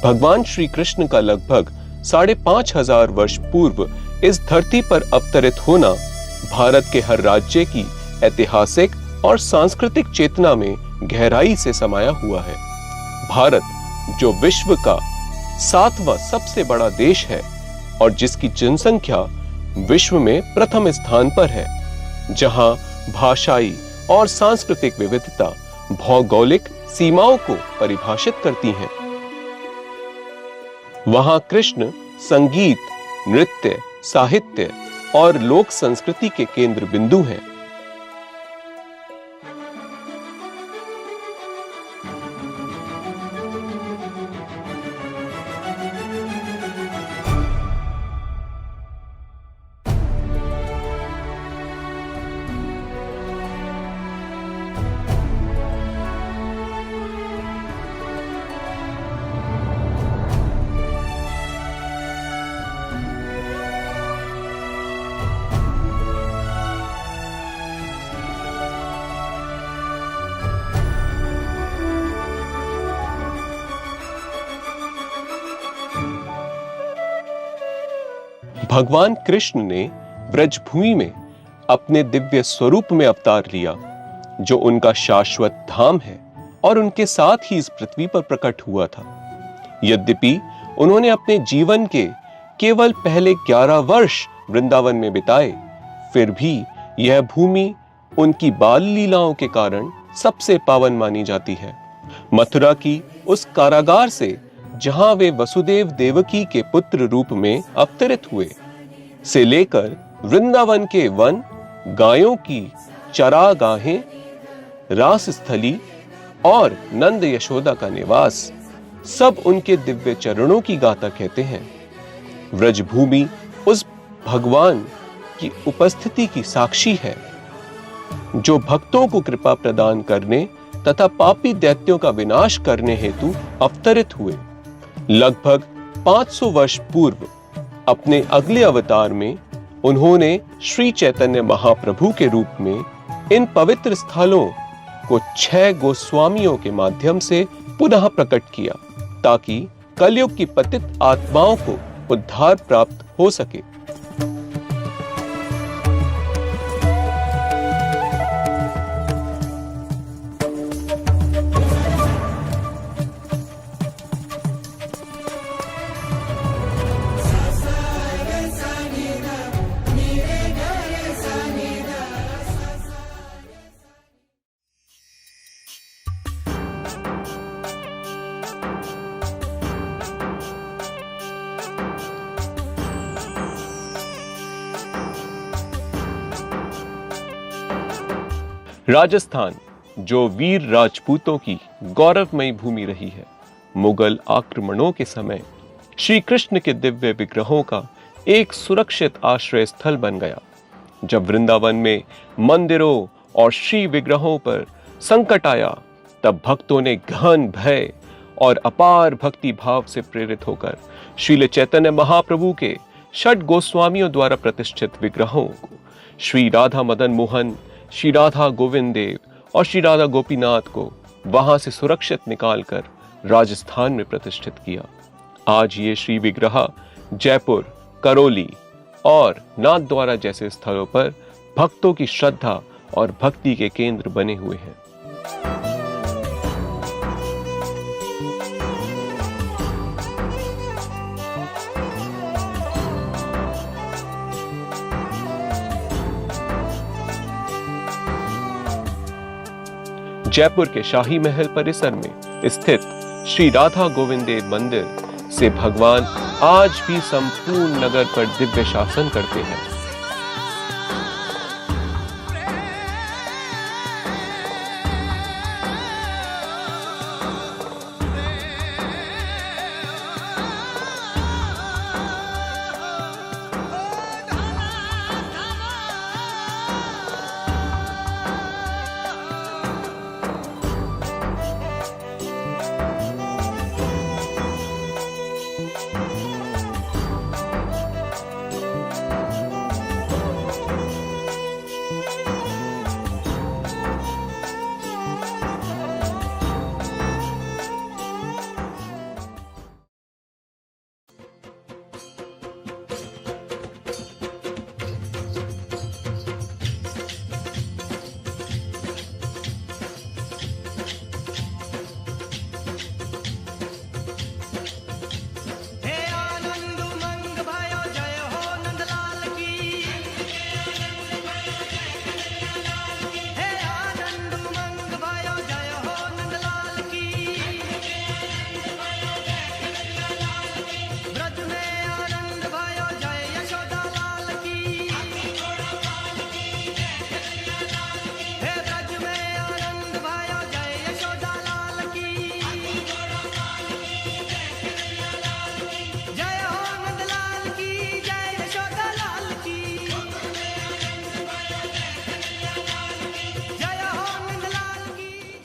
भगवान श्री कृष्ण का लगभग 5,500 वर्ष पूर्व इस धरती पर अवतरित होना भारत के हर राज्य की ऐतिहासिक और सांस्कृतिक चेतना में गहराई से समाया हुआ है। भारत, जो विश्व का 7वां सबसे बड़ा देश है और जिसकी जनसंख्या विश्व में प्रथम स्थान पर है, जहां भाषाई और सांस्कृतिक विविधता भौगोलिक सीमाओं को परिभाषित करती हैं, वहां कृष्ण संगीत, नृत्य, साहित्य और लोक संस्कृति के केंद्र बिंदु हैं। भगवान कृष्ण ने ब्रजभूमि में अपने दिव्य स्वरूप में अवतार लिया, जो उनका शाश्वत धाम है और उनके साथ ही इस पृथ्वी पर प्रकट हुआ था। यद्यपि उन्होंने अपने जीवन के केवल पहले 11 वर्ष वृंदावन में बिताए, फिर भी यह भूमि उनकी बाल लीलाओं के कारण सबसे पावन मानी जाती है। मथुरा की उस कारागार से जहां वे वसुदेव देवकी के पुत्र रूप में अवतरित हुए, से लेकर वृंदावन के वन, गायों की चरागाहें, रास स्थली और नंद यशोदा का निवास, सब उनके दिव्य चरणों की गाथा कहते हैं। व्रजभूमि उस भगवान की उपस्थिति की साक्षी है, जो भक्तों को कृपा प्रदान करने तथा पापी दैत्यों का विनाश करने हेतु अवतरित हुए। लगभग 500 वर्ष पूर्व अपने अगले अवतार में उन्होंने श्री चैतन्य महाप्रभु के रूप में इन पवित्र स्थलों को 6 गोस्वामियों के माध्यम से पुनः प्रकट किया, ताकि कलयुग की पतित आत्माओं को उद्धार प्राप्त हो सके। राजस्थान, जो वीर राजपूतों की गौरवमयी भूमि रही है, मुगल आक्रमणों के समय श्री कृष्ण के दिव्य विग्रहों का एक सुरक्षित आश्रय स्थल बन गया। जब वृंदावन में मंदिरों और श्री विग्रहों पर संकट आया, तब भक्तों ने गहन भय और अपार भक्ति भाव से प्रेरित होकर श्रील चैतन्य महाप्रभु के 6 गोस्वामियों द्वारा प्रतिष्ठित विग्रहों को श्री राधा मदन मोहन, श्री राधा गोविंद देव और श्री राधा गोपीनाथ को वहां से सुरक्षित निकालकर राजस्थान में प्रतिष्ठित किया। आज ये श्री विग्रह जयपुर, करौली और नाथद्वारा जैसे स्थलों पर भक्तों की श्रद्धा और भक्ति के केंद्र बने हुए हैं। जयपुर के शाही महल परिसर में स्थित श्री राधा गोविंद देव मंदिर से भगवान आज भी संपूर्ण नगर पर दिव्य शासन करते हैं।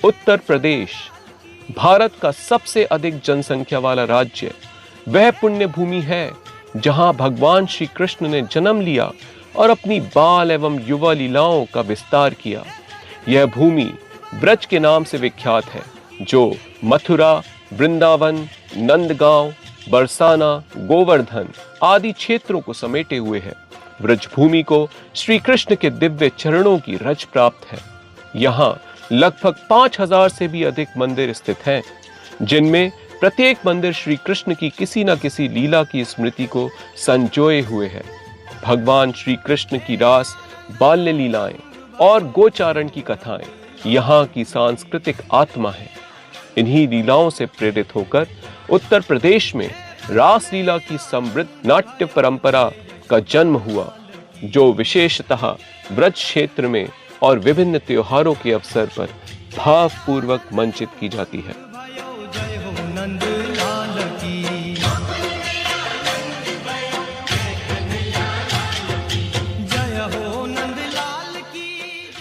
उत्तर प्रदेश, भारत का सबसे अधिक जनसंख्या वाला राज्य, वह पुण्य भूमि है जहां भगवान श्री कृष्ण ने जन्म लिया और अपनी बाल एवं युवा लीलाओं का विस्तार किया। यह भूमि ब्रज के नाम से विख्यात है, जो मथुरा, वृंदावन, नंदगांव, बरसाना, गोवर्धन आदि क्षेत्रों को समेटे हुए है। ब्रजभूमि को श्री कृष्ण के दिव्य चरणों की रज प्राप्त है। यहाँ लगभग 5000 से भी अधिक मंदिर स्थित हैं, जिनमें प्रत्येक मंदिर श्री कृष्ण की किसी न किसी लीला की स्मृति को संजोए हुए है। भगवान श्री कृष्ण की रास, बाल्य लीलाएं और गोचारण की कथाएं यहाँ की सांस्कृतिक आत्मा है। इन्हीं लीलाओं से प्रेरित होकर उत्तर प्रदेश में रास लीला की समृद्ध नाट्य परंपरा का जन्म हुआ, जो विशेषतः ब्रज क्षेत्र में और विभिन्न त्योहारों के अवसर पर भावपूर्वक मंचित की जाती है।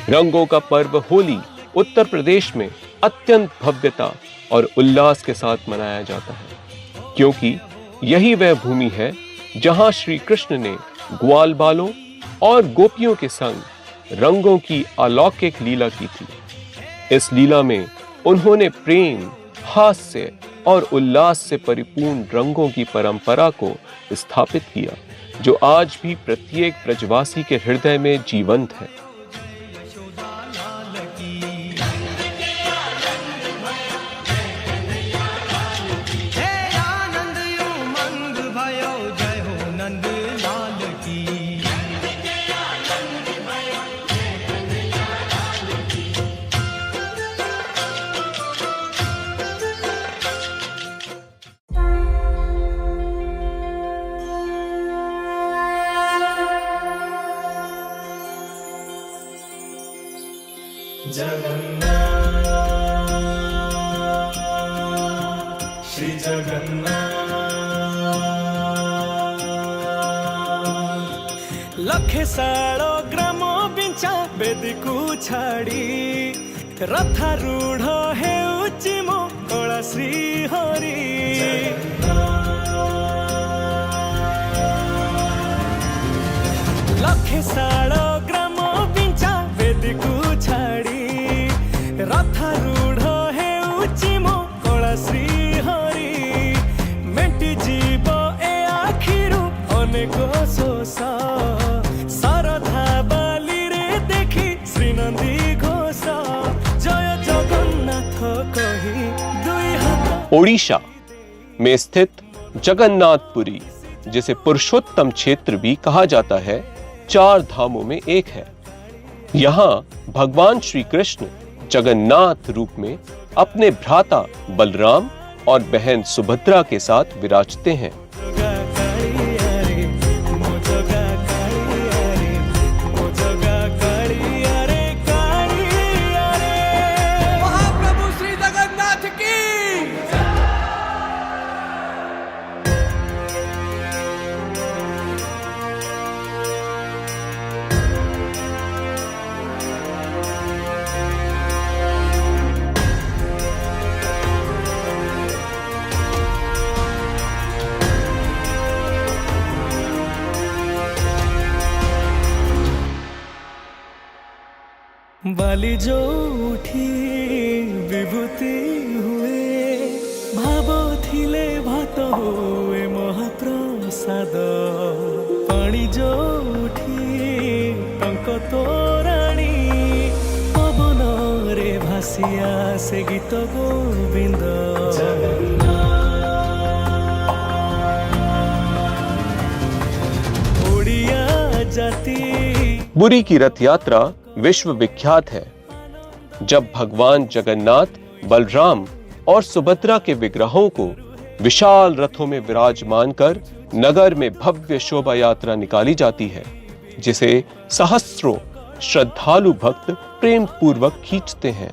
रंगों का पर्व होली उत्तर प्रदेश में अत्यंत भव्यता और उल्लास के साथ मनाया जाता है, क्योंकि यही वह भूमि है जहां श्री कृष्ण ने ग्वाल बालों और गोपियों के संग रंगों की अलौकिक लीला की थी। इस लीला में उन्होंने प्रेम, हास्य और उल्लास से परिपूर्ण रंगों की परंपरा को स्थापित किया, जो आज भी प्रत्येक ब्रजवासी के हृदय में जीवंत है। श्री जगन्नाथ लखे सालो ग्राम बिंचा बेदीकू छाड़ी रथारूढ़ हेउची मो कला श्री हरि लखे सालो ग्राम बिंचा बेदीकू छाड़ी रथारूढ़ हेउची मो कला श्री हरि मेंटी जीव ए आखिरु अनेक शोष सरधा बाली रे देखी श्रीनंदी घोष जय जगन्नाथ कही दुई हाथ। ओडिशा में स्थित जगन्नाथपुरी, जिसे पुरुषोत्तम क्षेत्र भी कहा जाता है, 4 धामों में एक है। यहाँ भगवान श्री कृष्ण जगन्नाथ रूप में अपने भ्राता बलराम और बहन सुभद्रा के साथ विराजते हैं। महाप्रभु श्री जगन्नाथ की बाली जो उठी विभूति हुए भाव थिले भात हुए महाप्रसाद पानी जो उठी टंक तोराणी पवन रे भासिया से गीत गोविंद ओडिया जाति। पुरी की रथ यात्रा विश्व विख्यात है। जब भगवान जगन्नाथ, बलराम और सुभद्रा के विग्रहों को विशाल रथों में विराजमान कर नगर में भव्य शोभा यात्रा निकाली जाती है, जिसे सहस्त्रों श्रद्धालु भक्त प्रेम पूर्वक खींचते हैं।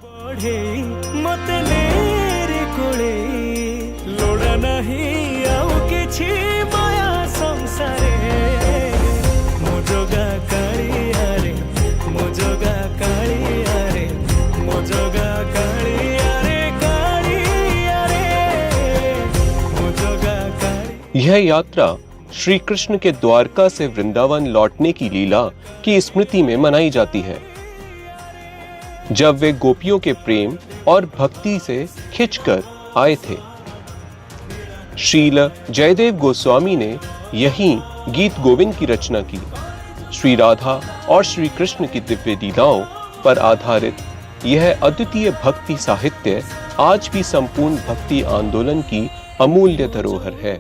मोजोगा काली यह यात्रा श्री कृष्ण के द्वारका से वृंदावन लौटने की लीला की स्मृति में मनाई जाती है, जब वे गोपियों के प्रेम और भक्ति से खिंचकर आए थे। श्रील जयदेव गोस्वामी ने यही गीत गोविंद की रचना की। श्री राधा और श्री कृष्ण की दिव्य लीलाओं पर आधारित यह अद्वितीय भक्ति साहित्य आज भी संपूर्ण भक्ति आंदोलन की अमूल्य धरोहर है।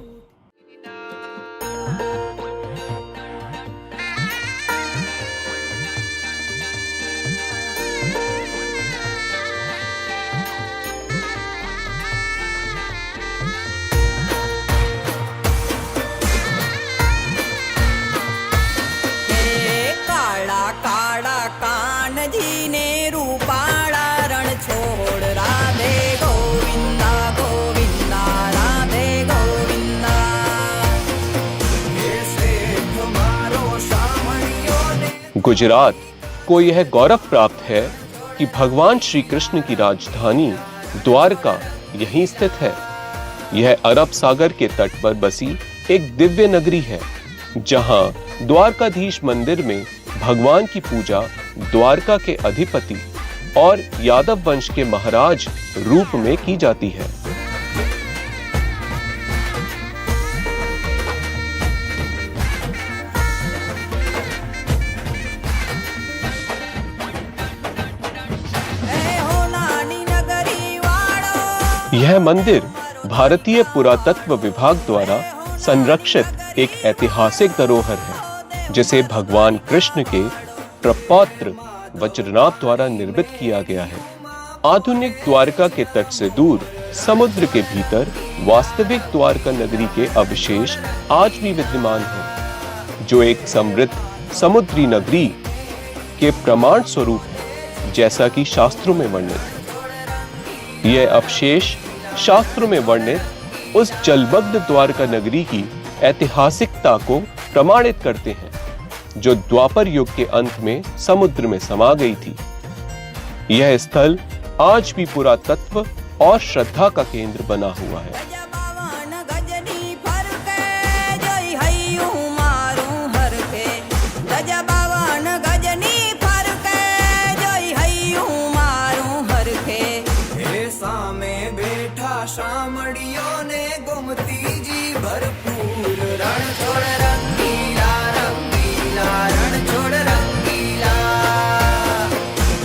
गुजरात को यह गौरव प्राप्त है कि भगवान श्री कृष्ण की राजधानी द्वारका यहीं स्थित है। यह अरब सागर के तट पर बसी एक दिव्य नगरी है, जहां द्वारकाधीश मंदिर में भगवान की पूजा द्वारका के अधिपति और यादव वंश के महाराज रूप में की जाती है। यह मंदिर भारतीय पुरातत्व विभाग द्वारा संरक्षित एक ऐतिहासिक धरोहर है, जिसे भगवान कृष्ण के प्रपौत्र वज्रनाभ द्वारा निर्मित किया गया है। आधुनिक द्वारका के तट से दूर समुद्र के भीतर वास्तविक द्वारका नगरी के अवशेष आज भी विद्यमान हैं, जो एक समृद्ध समुद्री नगरी के प्रमाण स्वरूप है, जैसा कि शास्त्रों में वर्णित है। यह अवशेष शास्त्रों में वर्णित उस जलमग्न द्वारका नगरी की ऐतिहासिकता को प्रमाणित करते हैं, जो द्वापर युग के अंत में समुद्र में समा गई थी। यह स्थल आज भी पुरातत्व और श्रद्धा का केंद्र बना हुआ है। शामड़ियों ने गोमती जी भरपूर रण छोड़ रंगीला रंगीला रण छोड़ रंगीला।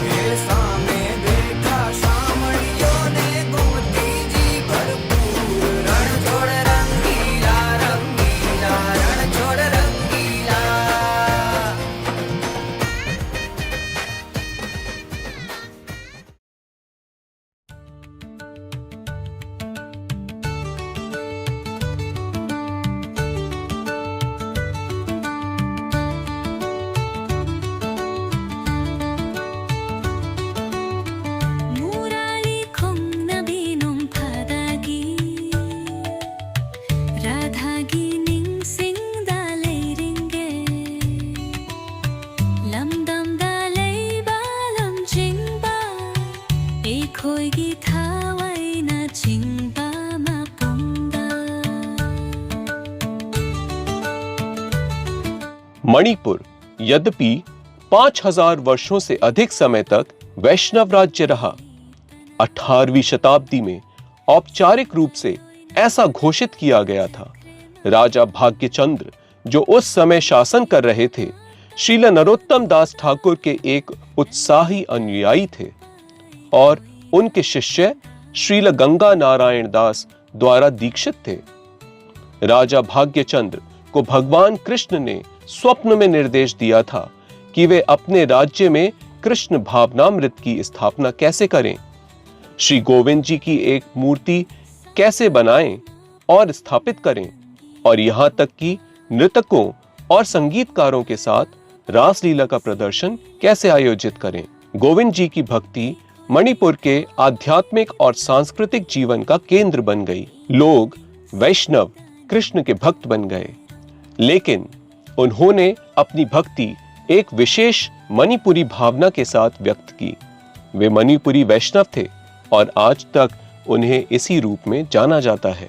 ये सामे बैठा शामड़ियों ने गोमती जी भरपूर रण छोड़ रंगीला रंगीला रण छोड़ रंगीला। मणिपुर यद्यपि 5000 वर्षों से अधिक समय तक वैष्णव राज्य रहा, 18वीं शताब्दी में औपचारिक रूप से ऐसा घोषित किया गया था। राजा भाग्यचंद्र, जो उस समय शासन कर रहे थे, श्रील नरोत्तम दास ठाकुर के एक उत्साही अनुयायी थे और उनके शिष्य श्रील गंगा नारायण दास द्वारा दीक्षित थे। राजा भाग्यचंद्र को भगवान कृष्ण ने स्वप्न में निर्देश दिया था कि वे अपने राज्य में कृष्ण भावनामृत की स्थापना कैसे करें, श्री गोविंद जी की एक मूर्ति कैसे बनाएं और स्थापित करें, और यहां तक कि नृतकों और संगीतकारों के साथ रासलीला का प्रदर्शन कैसे आयोजित करें। गोविंद जी की भक्ति मणिपुर के आध्यात्मिक और सांस्कृतिक जीवन का केंद्र बन गई। लोग वैष्णव कृष्ण के भक्त बन गए, लेकिन उन्होंने अपनी भक्ति एक विशेष मणिपुरी भावना के साथ व्यक्त की। वे मणिपुरी वैष्णव थे और आज तक उन्हें इसी रूप में जाना जाता है।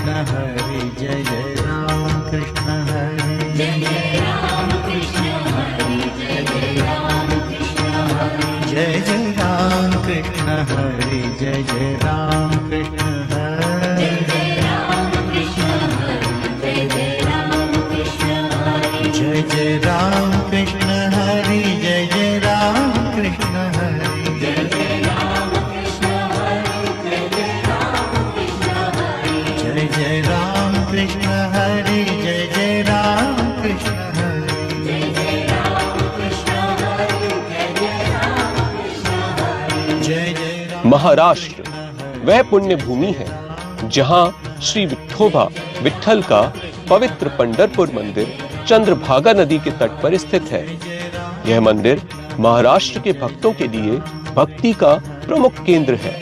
कृष्ण हरे जय जय राम कृष्ण हरे जय जय राम कृष्ण हरे जय जय राम कृष्ण हरे जय जय राम कृष्ण हरे जय जय राम कृष्ण हरे जय राम कृष्ण हरे जय जय राम कृष्ण हरे जय जय राम कृष्ण हरे जय जय राम कृष्ण हरे जय जय राम कृष्ण हरे जय जय राम कृष्ण हरे जय जय राम कृष्ण हरे जय जय राम कृष्ण हरे जय जय राम कृष्ण हरे जय जय राम कृष्ण हरे जय जय महाराष्ट्र वह पुण्य भूमि है जहां श्री विठोबा विठल का पवित्र पंढरपुर मंदिर चंद्रभागा नदी के तट पर स्थित है। यह मंदिर महाराष्ट्र के भक्तों के लिए भक्ति का प्रमुख केंद्र है,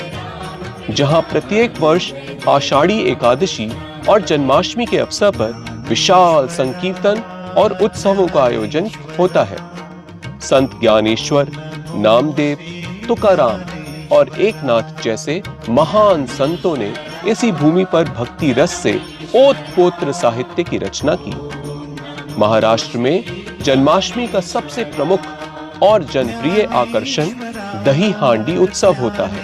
जहां प्रत्येक वर्ष आषाढ़ी एकादशी और जन्माष्टमी के अवसर पर विशाल संकीर्तन और उत्सवों का आयोजन होता है। संत ज्ञानेश्वर, नामदेव, तुकाराम और एकनाथ जैसे महान संतों ने इसी भूमि पर भक्ति रस से ओतप्रोत साहित्य की रचना की। महाराष्ट्र में जन्माष्टमी का सबसे प्रमुख और जनप्रिय आकर्षण दही हांडी उत्सव होता है,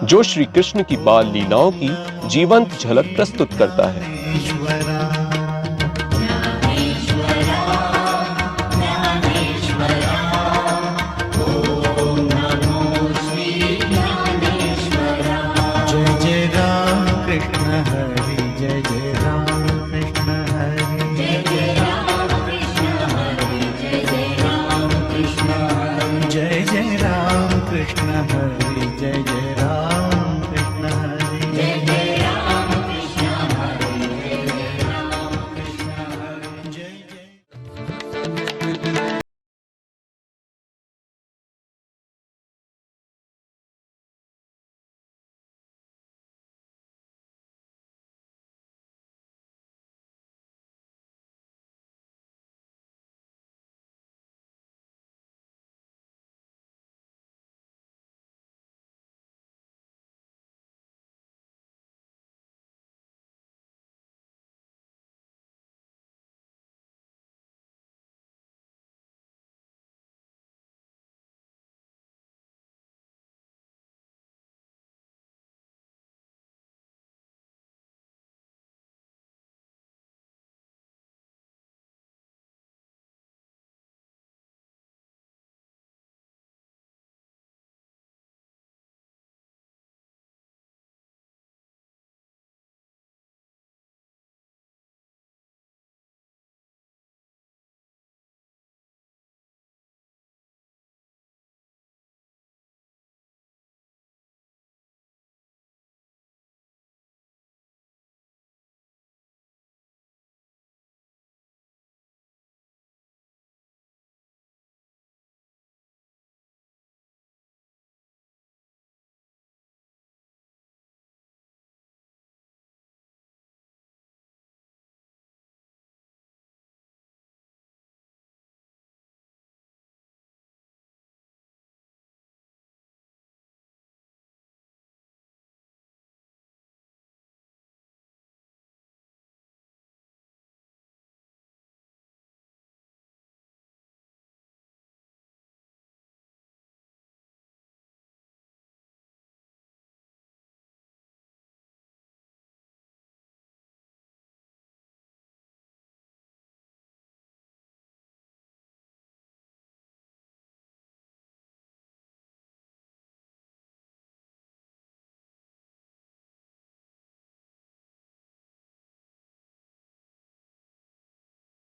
जो श्री कृष्ण की बाल लीलाओं की जीवंत झलक प्रस्तुत करता है।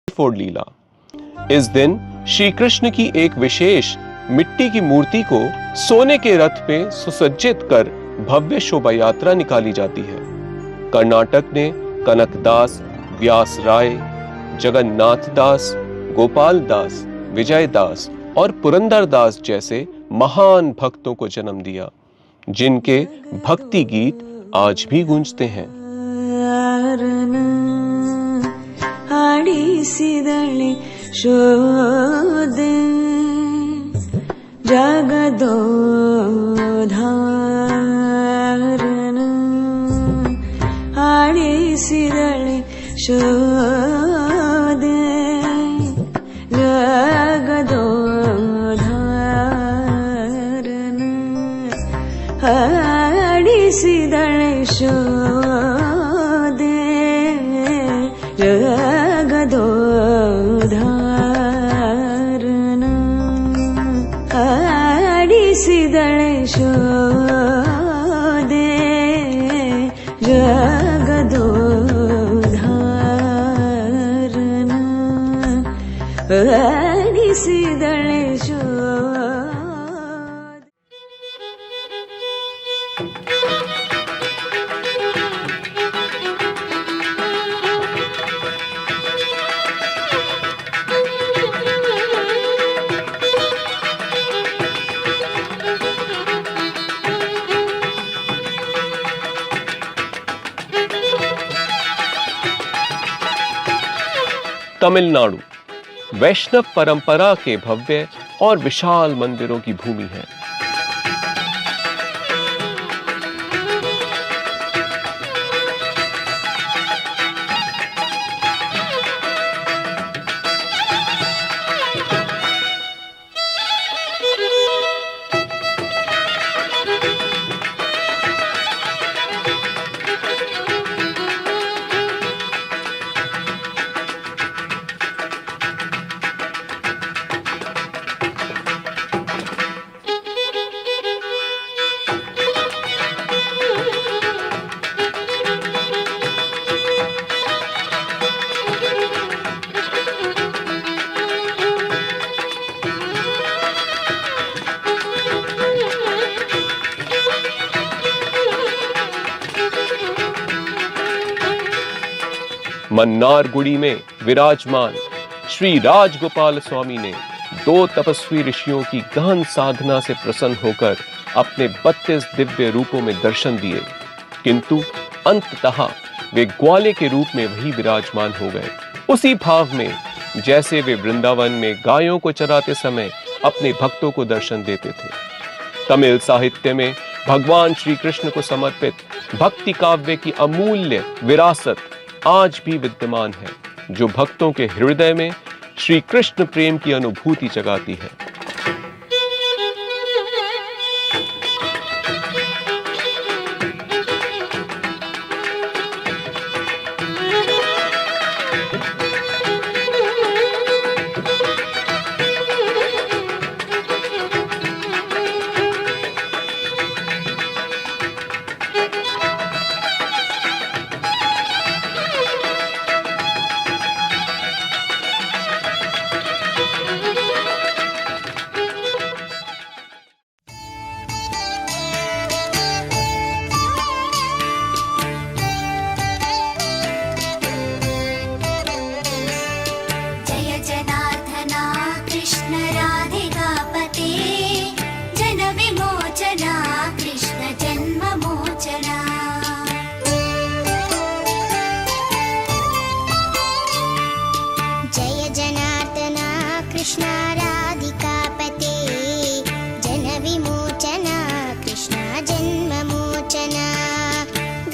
फोड़ लीला। इस दिन श्री कृष्ण की एक विशेष मिट्टी की मूर्ति को सोने के रथ पे सुसज्जित कर भव्य शोभा यात्रा निकाली जाती है। कर्नाटक ने कनकदास, व्यास राय, जगन्नाथ दास, गोपाल दास, विजय दास और पुरंदर दास जैसे महान भक्तों को जन्म दिया, जिनके भक्ति गीत आज भी गूंजते हैं। आडिसिदळे शोधे जगदोधारण आडिसिदळे ಶೋದೆ ಜಗದೋಧಾರನ ಹಡಿಸಿದಳೆ ಶೋದೆ ಜಗದೋಧಾರನ ಹಡಿಸಿದಳೆ ಶೋದೆ ಜಗದೋಧಾರನ ಹಡಿಸಿದಳೆ ಶೋದೆ तमिलनाडु वैष्णव परंपरा के भव्य और विशाल मंदिरों की भूमि है। मन्नारगुड़ी में विराजमान श्री राजगोपाल स्वामी ने 2 तपस्वी ऋषियों की गहन साधना से प्रसन्न होकर अपने 32 दिव्य रूपों में दर्शन दिए, किंतु अंततः वे ग्वाले के रूप में वही विराजमान हो गए, उसी भाव में जैसे वे वृंदावन में गायों को चराते समय अपने भक्तों को दर्शन देते थे। तमिल साहित्य में भगवान श्री कृष्ण को समर्पित भक्ति काव्य की अमूल्य विरासत आज भी विद्यमान है, जो भक्तों के हृदय में श्री कृष्ण प्रेम की अनुभूति जगाती है। जय जनार्दना कृष्ण राधिकापते जन विमोचना कृष्ण जन्म मोचना जय जनार्दना कृष्ण राधिकापते जन विमोचना कृष्ण जन्म मोचना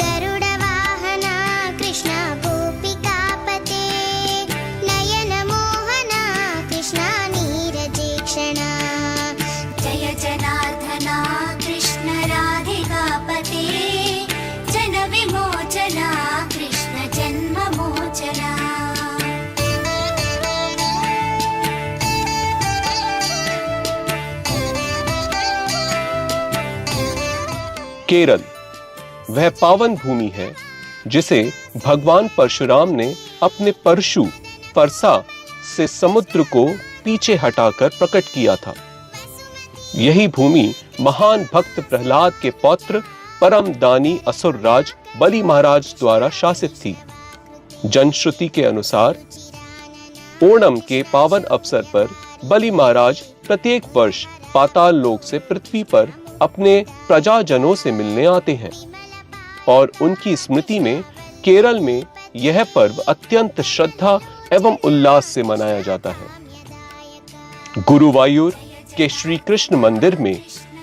गरुडवाहना कृष्ण गोपिकापते नयन मोहना कृष्ण नीरजेक्षणा जय जनार्दना कृष्ण राधिकापते जन विमोचना कृष्ण जन्म मोचना केरल वह पावन भूमि है जिसे भगवान परशुराम ने अपने परशु परसा से समुद्र को पीछे हटाकर प्रकट किया था। यही भूमि महान भक्त प्रहलाद के पौत्र परम दानी असुरराज बलि महाराज द्वारा शासित थी। जनश्रुति के अनुसार ओणम के पावन अवसर पर बलि महाराज प्रत्येक वर्ष पाताल लोक से पृथ्वी पर अपने प्रजाजनों से मिलने आते हैं और उनकी स्मृति में केरल में यह पर्व अत्यंत श्रद्धा एवं उल्लास से मनाया जाता है। गुरुवायूर के श्री कृष्ण मंदिर में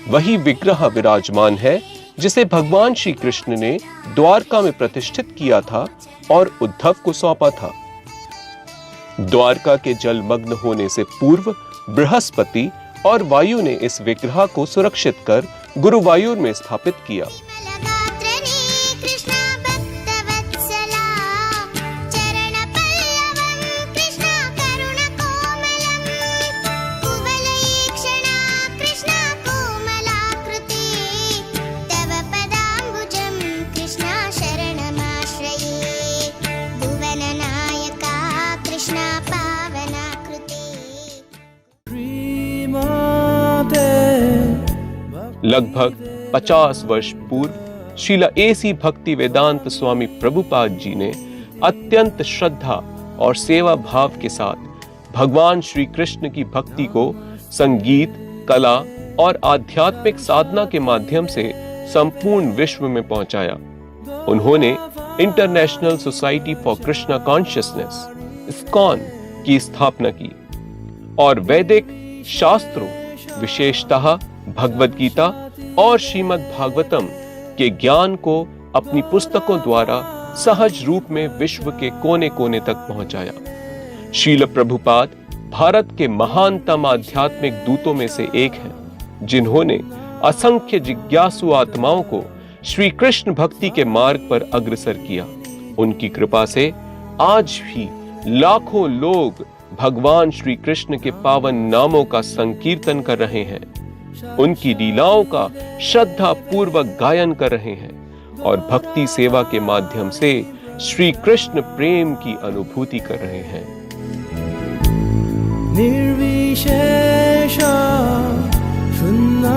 वही विग्रह विराजमान है जिसे भगवान श्री कृष्ण ने द्वारका में प्रतिष्ठित किया था और उद्धव को सौंपा था। द्वारका के जलमग्न होने से पूर्व बृहस्पति और वायु ने इस विग्रह को सुरक्षित कर गुरुवायूर में स्थापित किया। लगभग 50 वर्ष पूर्व श्रीला एसी भक्ति वेदांत स्वामी प्रभुपाद जी ने अत्यंत श्रद्धा और सेवा भाव के साथ भगवान श्री कृष्ण की भक्ति को संगीत, कला और आध्यात्मिक साधना के माध्यम से संपूर्ण विश्व में पहुंचाया। उन्होंने international society for Krishna consciousness ISKCON की स्थापना की और वैदिक शास्त्रों, विशेषतः भगवद गीता और श्रीमद् भागवतम के ज्ञान को अपनी पुस्तकों द्वारा सहज रूप में विश्व के कोने कोने तक पहुंचाया। श्रील प्रभुपाद भारत के महानतम आध्यात्मिक दूतों में से एक हैं, जिन्होंने असंख्य जिज्ञासु आत्माओं को श्री कृष्ण भक्ति के मार्ग पर अग्रसर किया। उनकी कृपा से आज भी लाखों लोग भगवान श्री कृष्ण के पावन नामों का संकीर्तन कर रहे हैं, उनकी लीलाओं का श्रद्धा पूर्वक गायन कर रहे हैं और भक्ति सेवा के माध्यम से श्री कृष्ण प्रेम की अनुभूति कर रहे हैं। निर्विशेष शून्यवादी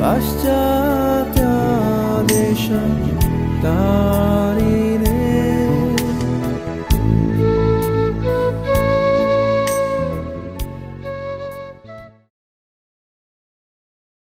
पाश्चात्य देश